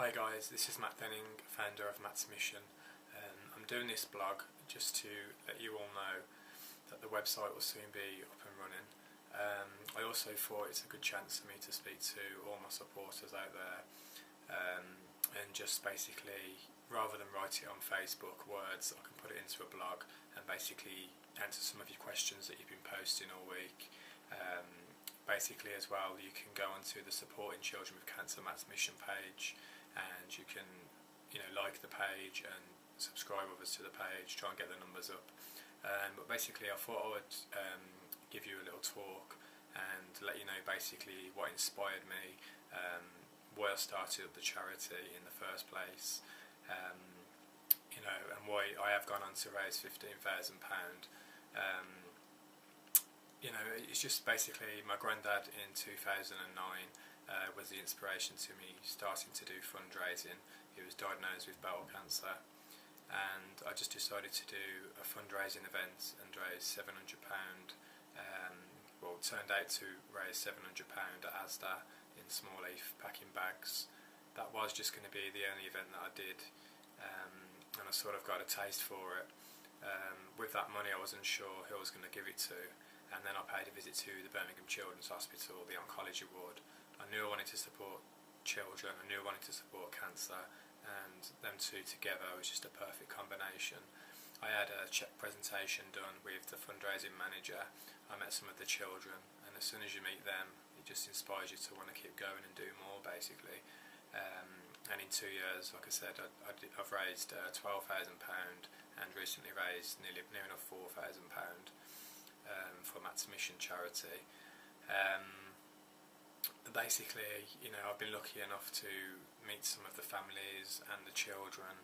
Hi guys, this is Matt Denning, founder of MattsMission. I'm doing this blog just to let you all know that the website will soon be up and running. I also thought it's a good chance for me to speak to all my supporters out there and just basically, rather than write it on Facebook words, I can put it into a blog and basically answer some of your questions that you've been posting all week. Basically as well, you can go onto the Supporting Children with Cancer MattsMission page, and you can like the page and subscribe others to the page, try and get the numbers up. But basically I thought I would give you a little talk and let you know basically what inspired me, why I started up the charity in the first place, and why I have gone on to raise £15,000. It's just basically my granddad in 2009 was the inspiration to me starting to do fundraising. He was diagnosed with bowel cancer, and I just decided to do a fundraising event and raise £700. Well, it turned out to raise £700 at Asda in small leaf packing bags. That was just going to be the only event that I did, and I sort of got a taste for it. With that money I wasn't sure who I was going to give it to, and then I paid a visit to the Birmingham Children's Hospital, the oncology ward. I knew I wanted to support children, I knew I wanted to support cancer, and them two together was just a perfect combination. I had a check presentation done with the fundraising manager. I met some of the children, and as soon as you meet them, it just inspires you to want to keep going and do more basically. And in 2 years, like I said, I've raised £12,000 and recently raised near enough £4,000 for MattsMission charity. Basically, I've been lucky enough to meet some of the families and the children,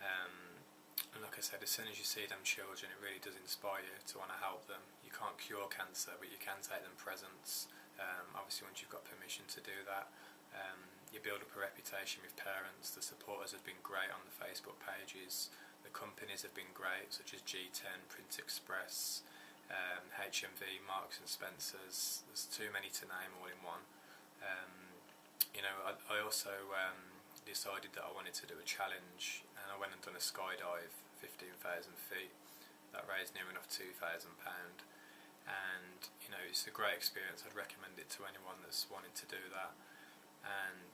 and like I said, as soon as you see them children, it really does inspire you to want to help them. You can't cure cancer, but you can take them presents. Obviously, once you've got permission to do that, you build up a reputation with parents. The supporters have been great on the Facebook pages. The companies have been great, such as G10, Print Express, HMV, Marks and Spencer's. There's too many to name all in one. I also decided that I wanted to do a challenge, and I went and done a skydive 15,000 feet that raised near enough £2,000, and it's a great experience. I'd recommend it to anyone that's wanting to do that. And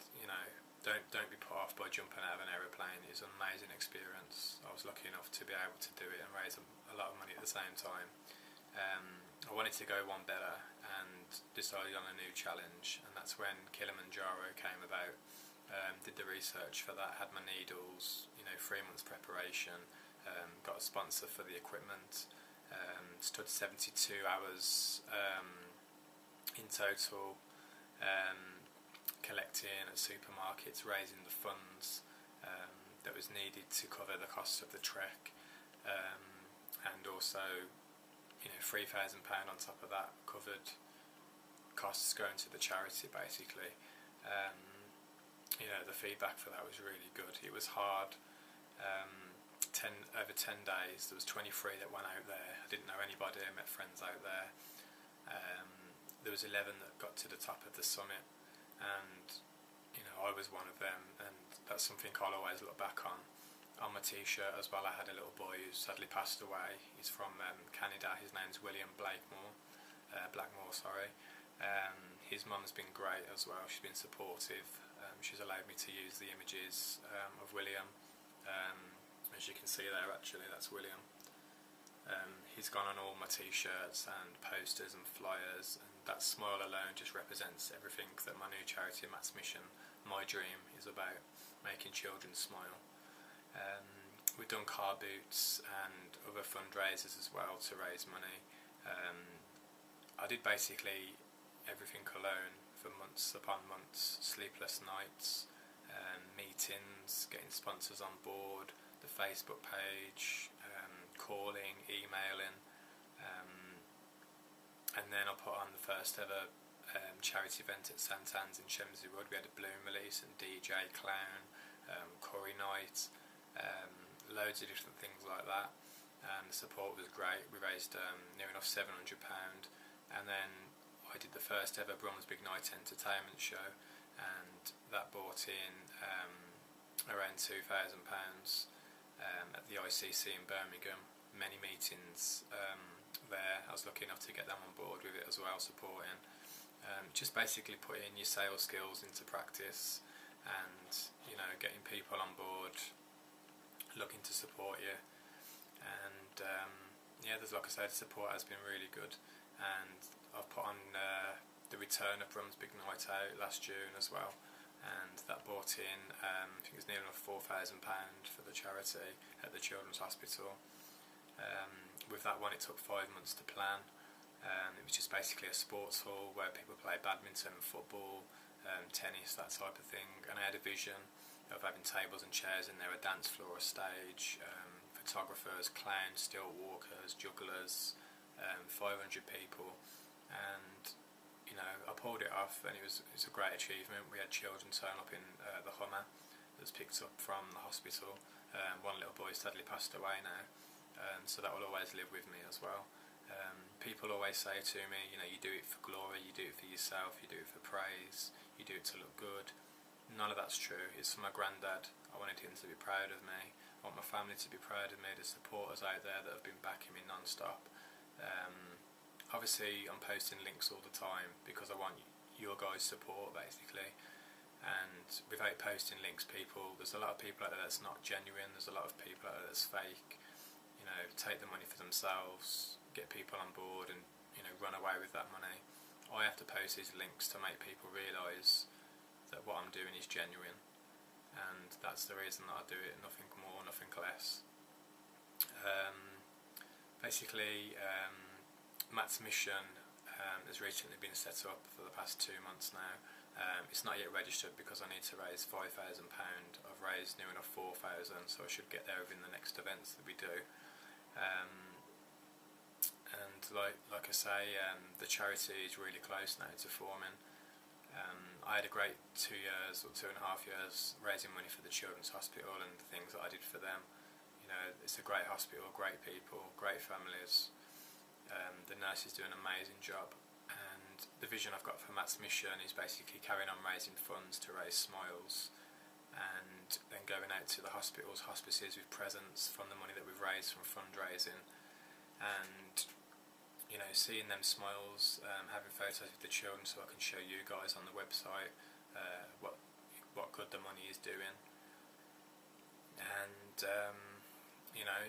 don't be put off by jumping out of an aeroplane. It's an amazing experience. I was lucky enough to be able to do it and raise a lot of money at the same time. I wanted to go one better and decided on a new challenge, and that's when Kilimanjaro came about. Did the research for that, had my needles, 3 months preparation, got a sponsor for the equipment, stood 72 hours in total, collecting at supermarkets, raising the funds that was needed to cover the costs of the trek, and also £3,000 on top of that covered costs going to the charity basically. The feedback for that was really good. It was hard. Over 10 days there was 23 that went out there. I didn't know anybody, I met friends out there. There was 11 that got to the top of the summit, and I was one of them, and that's something I'll always look back on. On my t-shirt as well, I had a little boy who sadly passed away. He's from Canada. His name's William Blackmore. His mum's been great as well. She's been supportive. She's allowed me to use the images of William. As you can see there, actually, that's William. He's gone on all my t-shirts and posters and flyers, and that smile alone just represents everything that my new charity, MattsMission, my dream, is about, making children smile. We've done car boots and other fundraisers as well to raise money. I did basically everything alone for months upon months, sleepless nights, meetings, getting sponsors on board, the Facebook page, calling, emailing, and then I put on the first ever charity event at Santan's in Chemsey Wood. We had a balloon release and DJ, clown, curry night, loads of different things like that, and the support was great. We raised near enough £700, and then I did the first ever Brum's Big Night entertainment show, and that brought in around £2,000 at the ICC in Birmingham. Many meetings there. I was lucky enough to get them on board with it as well, supporting. Just basically putting your sales skills into practice, and getting people on board looking to support you. And there's, like I said, support has been really good. And I've put on the return of Brum's Big Night Out last June as well, and that brought in I think it was nearly enough £4,000 for the charity at the Children's Hospital. With that one, it took 5 months to plan. It was just basically a sports hall where people play badminton, football, tennis, that type of thing. And I had a vision of having tables and chairs in there, a dance floor, a stage, photographers, clowns, stilt walkers, jugglers, 500 people. And I pulled it off, and it's a great achievement. We had children turn up in the Hummer that was picked up from the hospital. One little boy sadly passed away now, so that will always live with me as well. People always say to me, you do it for glory, you do it for yourself, you do it for praise, you do it to look good. None of that's true. It's for my granddad. I wanted him to be proud of me. I want my family to be proud of me, the supporters out there that have been backing me non-stop. Obviously I'm posting links all the time because I want your guys' support basically, and without posting links, there's a lot of people out there that's not genuine, there's a lot of people out there that's fake, take the money for themselves, get people on board and run away with that money. I have to post these links to make people realise that what I'm doing is genuine, and that's the reason that I do it, nothing more, nothing less. Basically, MattsMission has recently been set up for the past 2 months now. It's not yet registered because I need to raise £5,000. I've raised near enough 4,000, so I should get there within the next events that we do. And like I say, the charity is really close now to forming. I had a great 2 years or 2.5 years raising money for the Children's Hospital and the things that I did for them. It's a great hospital, great people, great families. The nurses do an amazing job, and the vision I've got for MattsMission is basically carrying on raising funds to raise smiles, and then going out to the hospitals, hospices with presents from the money that we've raised from fundraising, and seeing them smiles, having photos with the children so I can show you guys on the website what good the money is doing. And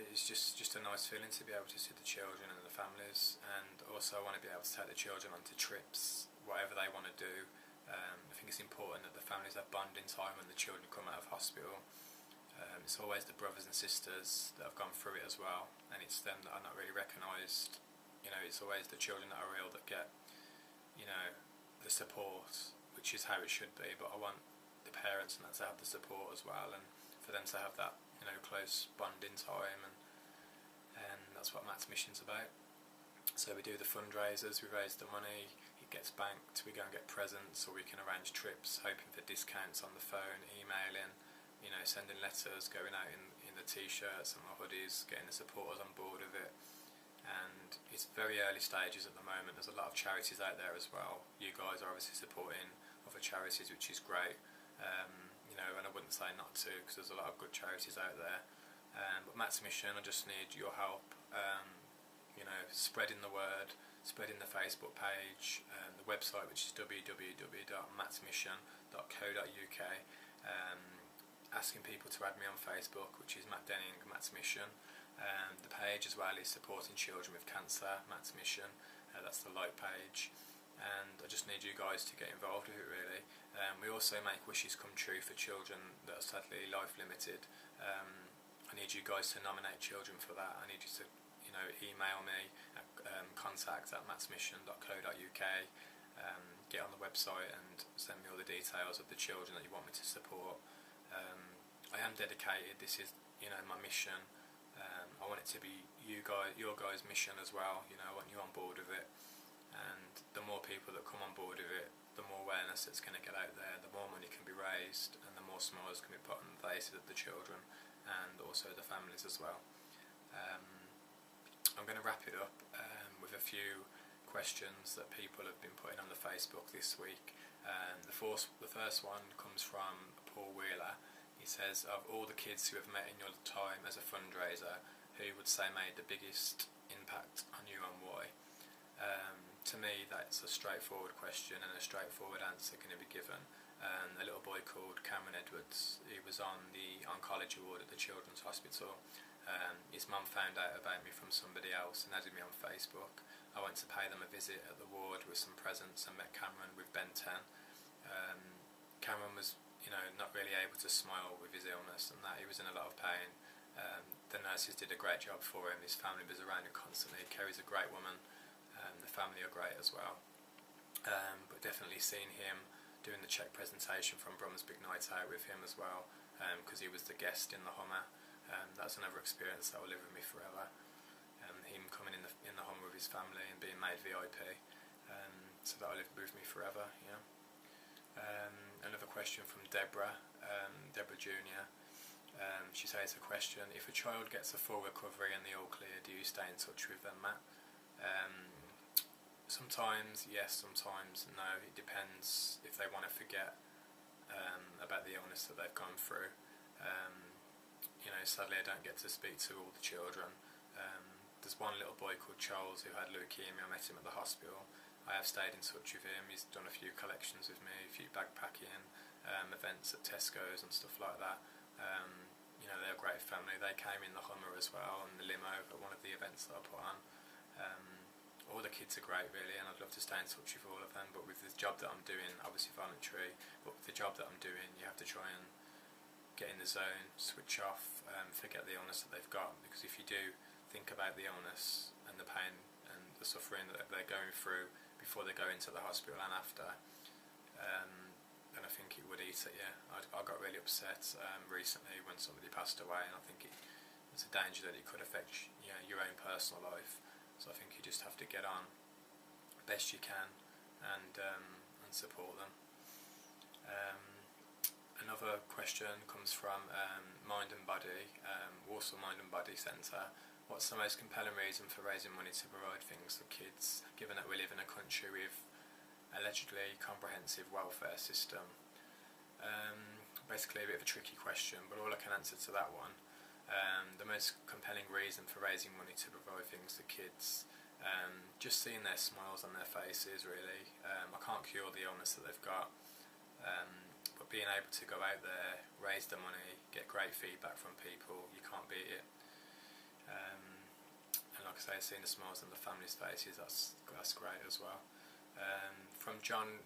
it's just a nice feeling to be able to see the children and the families, and also I want to be able to take the children onto trips, whatever they want to do. I think it's important that the families have bonding time when the children come out of hospital. It's always the brothers and sisters that have gone through it as well, and it's them that are not really recognised. It's always the children that are ill that get the support, which is how it should be, but I want the parents and that to have the support as well, and for them to have that close bonding time, and that's what MattsMission's about. So we do the fundraisers, we raise the money, it gets banked, we go and get presents, or we can arrange trips, hoping for discounts on the phone, emailing, sending letters, going out in the t-shirts and my hoodies, getting the supporters on board with it. And it's very early stages at the moment. There's a lot of charities out there as well. You guys are obviously supporting other charities, which is great. And I wouldn't say not to, because there's a lot of good charities out there. But MattsMission, I just need your help. Spreading the word, spreading the Facebook page, the website, which is www.mattsmission.co.uk. Asking people to add me on Facebook, which is Matt Denning, MattsMission. The page as well is Supporting Children with Cancer, MattsMission. That's the like page. And I just need you guys to get involved with it, really. We also make wishes come true for children that are sadly life limited. I need you guys to nominate children for that. I need you to email me at contact@mattsmission.co.uk, get on the website and send me all the details of the children that you want me to support. I am dedicated. This is my mission. I want it to be your guys' mission as well. I want you on board with it, and the more people that come on board with it, the more awareness it's going to get out there, the more money can be raised, and the more smiles can be put on the faces of the children and also the families as well. I'm going to wrap it up with a few questions that people have been putting on the Facebook this week. The first one comes from Paul Wheeler. He He says, of all the kids who have met in your time as a fundraiser, who would say made the biggest impact on you and why? To me, that's a straightforward question and a straightforward answer going to be given. A little boy called Cameron Edwards, he was on the oncology ward at the Children's Hospital. His mum found out about me from somebody else and added me on Facebook. I went to pay them a visit at the ward with some presents and met Cameron with Ben 10. Cameron was, not really able to smile with his illness and that. He was in a lot of pain. The nurses did a great job for him. His family was around him constantly. Kerry's a great woman. The family are great as well. But definitely seeing him doing the check presentation from Brum's Big Night Out with him as well, because he was the guest in the Hummer. That's another experience that will live with me forever. Him coming in the Hummer with his family and being made VIP. So that will live with me forever. Yeah. Another question from Deborah Jr. She says a question: if a child gets a full recovery and the all clear, do you stay in touch with them, Matt? Sometimes yes, sometimes no. It depends if they want to forget about the illness that they've gone through. Sadly I don't get to speak to all the children. There's one little boy called Charles who had leukemia. I met him at the hospital. I have stayed in touch with him. He's done a few collections with me, a few backpacking events at Tesco's and stuff like that. They're a great family. They came in the Hummer as well and the limo at one of the events that I put on. All the kids are great really, and I'd love to stay in touch with all of them, but with the job that I'm doing, obviously voluntary, but with the job that I'm doing, you have to try and get in the zone, switch off, forget the illness that they've got, because if you do think about the illness and the pain and the suffering that they're going through before they go into the hospital and after, then I think it would eat at you. I got really upset recently when somebody passed away, and I think it's a danger that it could affect your own personal life. So I think you just have to get on best you can and support them. Another question comes from Mind and Body, Warsaw Mind and Body Centre. What's the most compelling reason for raising money to provide things for kids, given that we live in a country with allegedly comprehensive welfare system? Basically a bit of a tricky question, but all I can answer to that one. The most compelling reason for raising money to provide things to kids, just seeing their smiles on their faces really. I can't cure the illness that they've got, but being able to go out there, raise the money, get great feedback from people, you can't beat it. And like I say, seeing the smiles on the family's faces, that's great as well. From John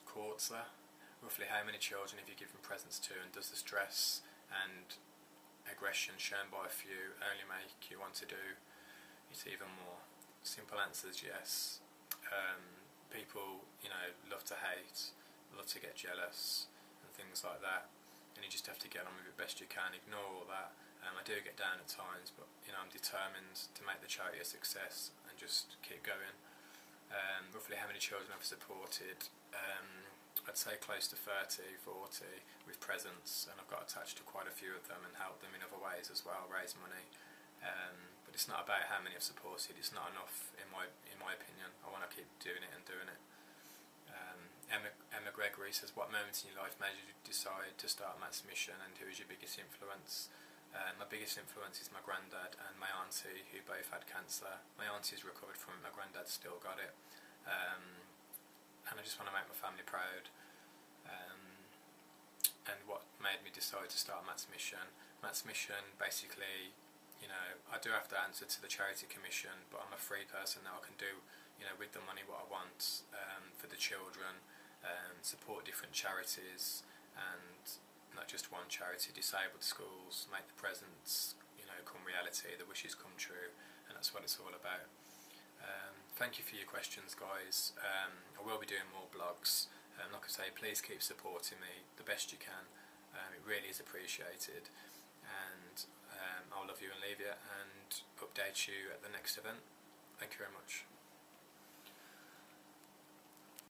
Quartzler, roughly how many children have you given presents to, and does the stress and aggression shown by a few only make you want to do it even more? Simple answer is yes. People, love to hate, love to get jealous and things like that, and you just have to get on with it best you can, ignore all that. I do get down at times, but I'm determined to make the charity a success and just keep going. Roughly how many children I've supported, I'd say close to 30, 40 with presents, and I've got attached to quite a few of them and helped them in other ways as well, raise money. But it's not about how many I've supported, it's not enough in my opinion. I want to keep doing it and doing it. Emma Gregory says, what moment in your life made you decide to start MattsMission, and who is your biggest influence? My biggest influence is my granddad and my auntie, who both had cancer. My auntie's recovered from it, my granddad still got it. And I just want to make my family proud. And what made me decide to start MattsMission? MattsMission, basically, I do have to answer to the Charity Commission, but I'm a free person now. I can do, with the money what I want for the children, support different charities, and not just one charity, disabled schools, make the presents, come reality, the wishes come true, and that's what it's all about. Thank you for your questions, guys. I will be doing more blogs. Like I say, please keep supporting me the best you can. It really is appreciated, and I'll love you and leave you and update you at the next event. Thank you very much.